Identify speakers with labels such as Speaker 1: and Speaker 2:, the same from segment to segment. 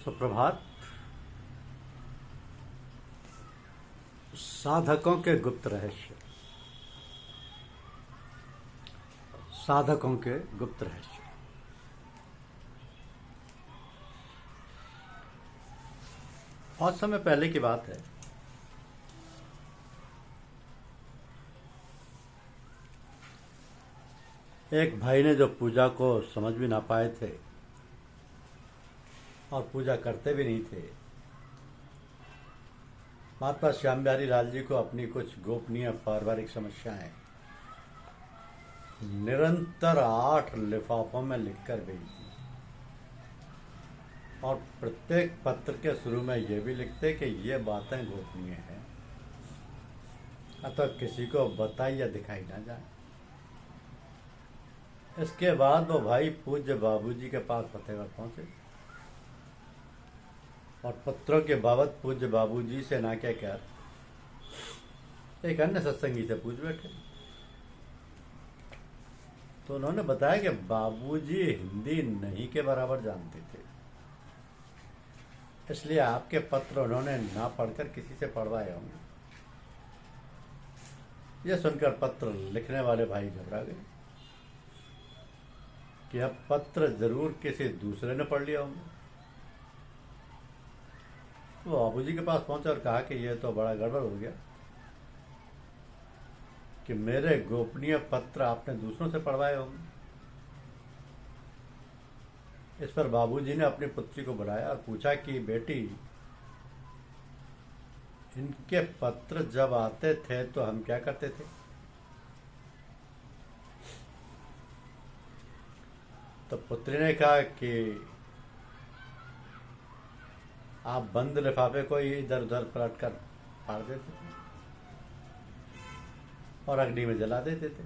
Speaker 1: सुप्रभात। साधकों के गुप्त रहस्य। साधकों के गुप्त रहस्य। बहुत समय पहले की बात है। एक भाई ने जो पूजा को समझ भी ना पाए थे और पूजा करते भी नहीं थे, महात्मा श्याम बिहारी लाल जी को अपनी कुछ गोपनीय पारिवारिक समस्याएं निरंतर 8 लिफाफों में लिखकर भेजी और प्रत्येक पत्र के शुरू में यह भी लिखते कि ये बातें गोपनीय हैं, अतः किसी को बताई या दिखाई ना जाए। इसके बाद वो भाई पूज्य बाबूजी के पास फतेहगढ़ पहुंचे और पत्रों के बाबत पूज्य बाबूजी से ना कहकर एक अन्य सत्संगी से पूछ बैठे। तो उन्होंने बताया कि बाबूजी हिंदी नहीं के बराबर जानते थे, इसलिए आपके पत्र उन्होंने ना पढ़कर किसी से पढ़वाए होंगे। यह सुनकर पत्र लिखने वाले भाई घबरा गए कि अब पत्र जरूर किसी दूसरे ने पढ़ लिया होगा। वो बाबूजी के पास पहुंचा और कहा कि यह तो बड़ा गड़बड़ हो गया कि मेरे गोपनीय पत्र आपने दूसरों से पढ़वाए होंगे। इस पर बाबूजी ने अपनी पुत्री को बुलाया और पूछा कि बेटी, इनके पत्र जब आते थे तो हम क्या करते थे? तो पुत्री ने कहा कि आप बंद लिफाफे को ही इधर उधर पलट कर फाड़ देते थे और अग्नि में जला देते थे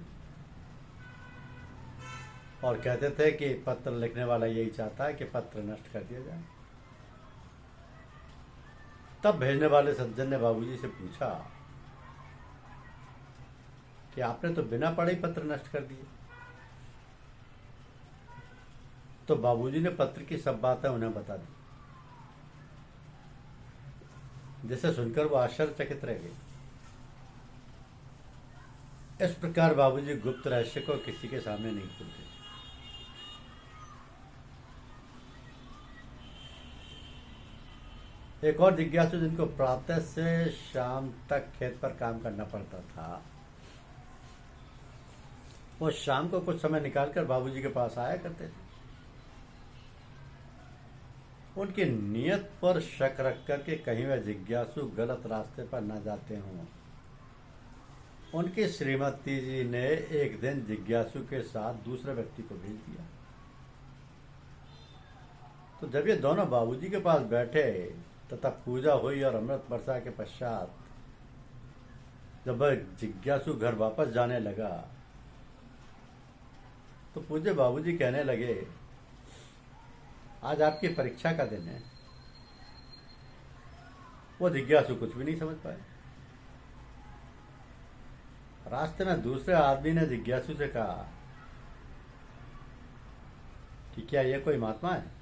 Speaker 1: और कहते थे कि पत्र लिखने वाला यही चाहता है कि पत्र नष्ट कर दिया जाए। तब भेजने वाले सज्जन ने बाबूजी से पूछा कि आपने तो बिना पढ़े ही पत्र नष्ट कर दिए। तो बाबूजी ने पत्र की सब बातें उन्हें बता दी, जिसे सुनकर वो आश्चर्यचकित रह गए। इस प्रकार बाबूजी गुप्त रहस्य को किसी के सामने नहीं खोलते। एक और जिज्ञासु जिनको प्रातः से शाम तक खेत पर काम करना पड़ता था, वो शाम को कुछ समय निकालकर बाबूजी के पास आया करते थे। उनकी नीयत पर शक रख करके कहीं वह जिज्ञासु गलत रास्ते पर न जाते हों, उनकी श्रीमती जी ने एक दिन जिज्ञासु के साथ दूसरे व्यक्ति को भेज दिया। तो जब ये दोनों बाबूजी के पास बैठे तथा पूजा हुई और अमृत वर्षा के पश्चात जब वह जिज्ञासु घर वापस जाने लगा तो पूज्य बाबूजी कहने लगे, आज आपकी परीक्षा का दिन है। वो जिज्ञासु कुछ भी नहीं समझ पाए। रास्ते में दूसरे आदमी ने जिज्ञासु से कहा कि क्या यह कोई महात्मा है?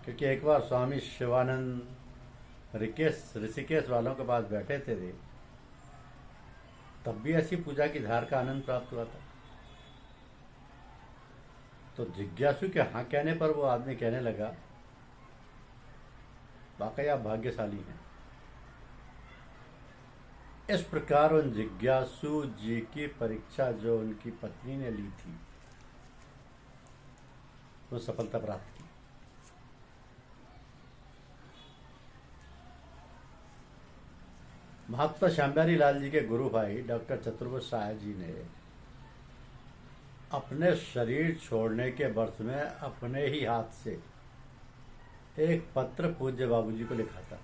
Speaker 1: क्योंकि एक बार स्वामी शिवानंद ऋषिकेश वालों के पास बैठे थे, तब भी ऐसी पूजा की धार का आनंद प्राप्त हुआ था। तो जिज्ञासु के हाँ कहने पर वो आदमी कहने लगा, वाकई आप भाग्यशाली हैं। इस प्रकार उन जिज्ञासु जी की परीक्षा जो उनकी पत्नी ने ली थी, वो सफलता प्राप्त की। महात्मा श्याम बिहारी लाल जी के गुरु भाई डॉक्टर चतुर्भुज साहब जी ने अपने शरीर छोड़ने के वर्ष में अपने ही हाथ से एक पत्र पूज्य बाबूजी को लिखा था,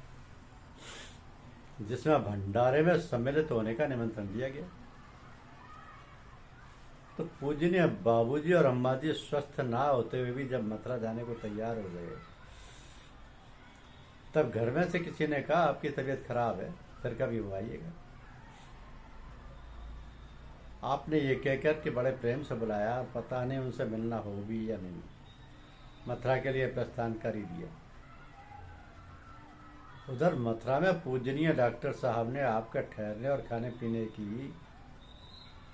Speaker 1: जिसमें भंडारे में सम्मिलित होने का निमंत्रण दिया गया। तो पूजनीय बाबूजी और अम्मा जी स्वस्थ ना होते हुए भी जब मथुरा जाने को तैयार हो गए, तब घर में से किसी ने कहा, आपकी तबीयत खराब है, फिर कभी वो आइएगा। आपने ये कहकर के बड़े प्रेम से बुलाया, पता नहीं उनसे मिलना हो भी या नहीं। मथुरा के लिए प्रस्थान कर ही दिया। उधर मथुरा में पूजनीय डॉक्टर साहब ने आपके ठहरने और खाने पीने की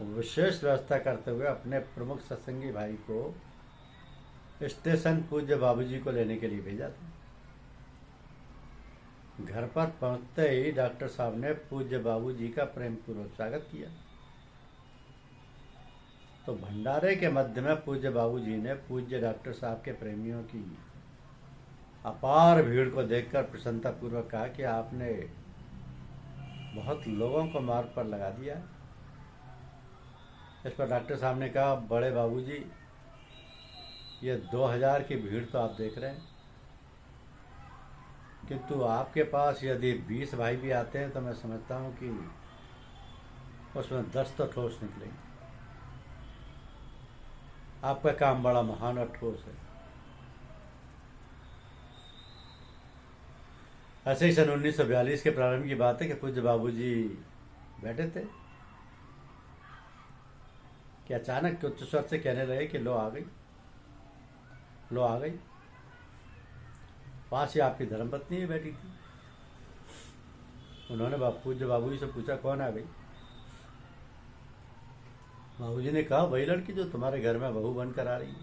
Speaker 1: विशेष व्यवस्था करते हुए अपने प्रमुख सत्संगी भाई को स्टेशन पूज्य बाबूजी को लेने के लिए भेजा था। घर पर पहुंचते ही डॉक्टर साहब ने पूज्य बाबूजी का प्रेम पूर्वक स्वागत किया। तो भंडारे के मध्य में पूज्य बाबूजी ने पूज्य डॉक्टर साहब के प्रेमियों की अपार भीड़ को देखकर प्रसन्नता पूर्वक कहा कि आपने बहुत लोगों को मार्ग पर लगा दिया। इस पर डॉक्टर साहब ने कहा, बड़े बाबूजी, ये 2000 की भीड़ तो आप देख रहे हैं, किंतु आपके पास यदि 20 भाई भी आते हैं तो मैं समझता हूं कि उसमें 10 तो ठोस निकलेंगे। आपका काम बड़ा महान और ठोस है। ऐसे ही सन 1942 के प्रारंभ की बात है कि पूज्य बाबूजी बैठे थे कि अचानक उच्च स्वर से कहने लगे कि लो आ गई, लो आ गई। पास ही आपकी धर्मपत्नी ही बैठी थी। उन्होंने पूज्य बाबूजी से पूछा, कौन आ गई? बाबूजी ने कहा, वही लड़की जो तुम्हारे घर में बहू बनकर आ रही है।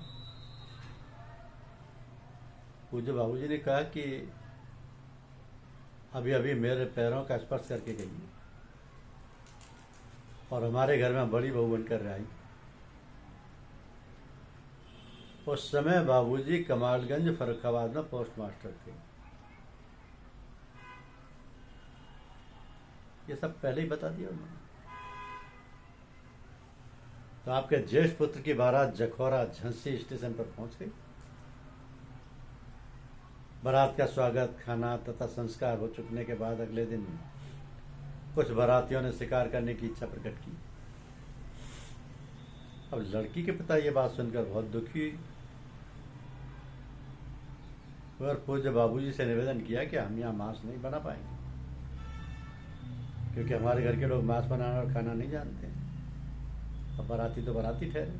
Speaker 1: पूज्य बाबूजी ने कहा कि अभी अभी मेरे पैरों का स्पर्श करके गई है और हमारे घर में बड़ी बहू बनकर आई। उस समय बाबूजी कमालगंज फर्रुखाबाद में पोस्ट मास्टर थे। ये सब पहले ही बता दिया उन्होंने। तो आपके ज्येष्ठ पुत्र की बारात जखौरा झांसी स्टेशन पर पहुंच गई। बारात का स्वागत, खाना तथा संस्कार हो चुकने के बाद अगले दिन कुछ बारातियों ने शिकार करने की इच्छा प्रकट की। अब लड़की के पिता ये बात सुनकर बहुत दुखी हुए और पूज्य बाबूजी से निवेदन किया कि हम यहाँ मांस नहीं बना पाएंगे, क्योंकि हमारे घर के लोग मांस बनाना और खाना नहीं जानते हैं। अब बाराती तो बाराती ठहरे,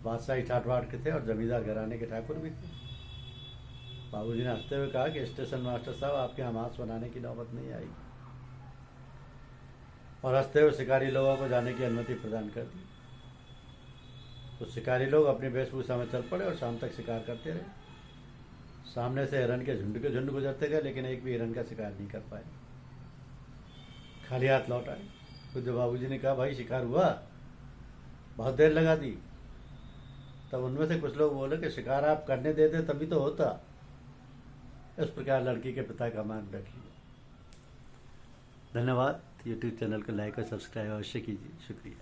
Speaker 1: बादशाही ठाट के थे और जमींदार घराने के ठाकुर भी थे। बाबूजी ने हंसते हुए कहा कि स्टेशन मास्टर साहब, आपके यहाँ मांस बनाने की नौबत नहीं आई, और हंसते हुए शिकारी लोगों को जाने की अनुमति प्रदान कर दी। तो शिकारी लोग अपनी वेशभूषा में चल पड़े और शाम तक शिकार करते रहे। सामने से हिरन के झुंड गुजरते गए, लेकिन एक भी हिरन का शिकार नहीं कर पाए, खाली हाथ लौट आए। पूज्य बाबूजी ने कहा, भाई शिकार हुआ? बहुत देर लगा दी। तब उनमें से कुछ लोग बोले कि शिकार आप करने देते तभी तो होता। इस प्रकार लड़की के पिता का मान रख लिया। धन्यवाद। यूट्यूब चैनल को लाइक और सब्सक्राइब अवश्य कीजिए। शुक्रिया।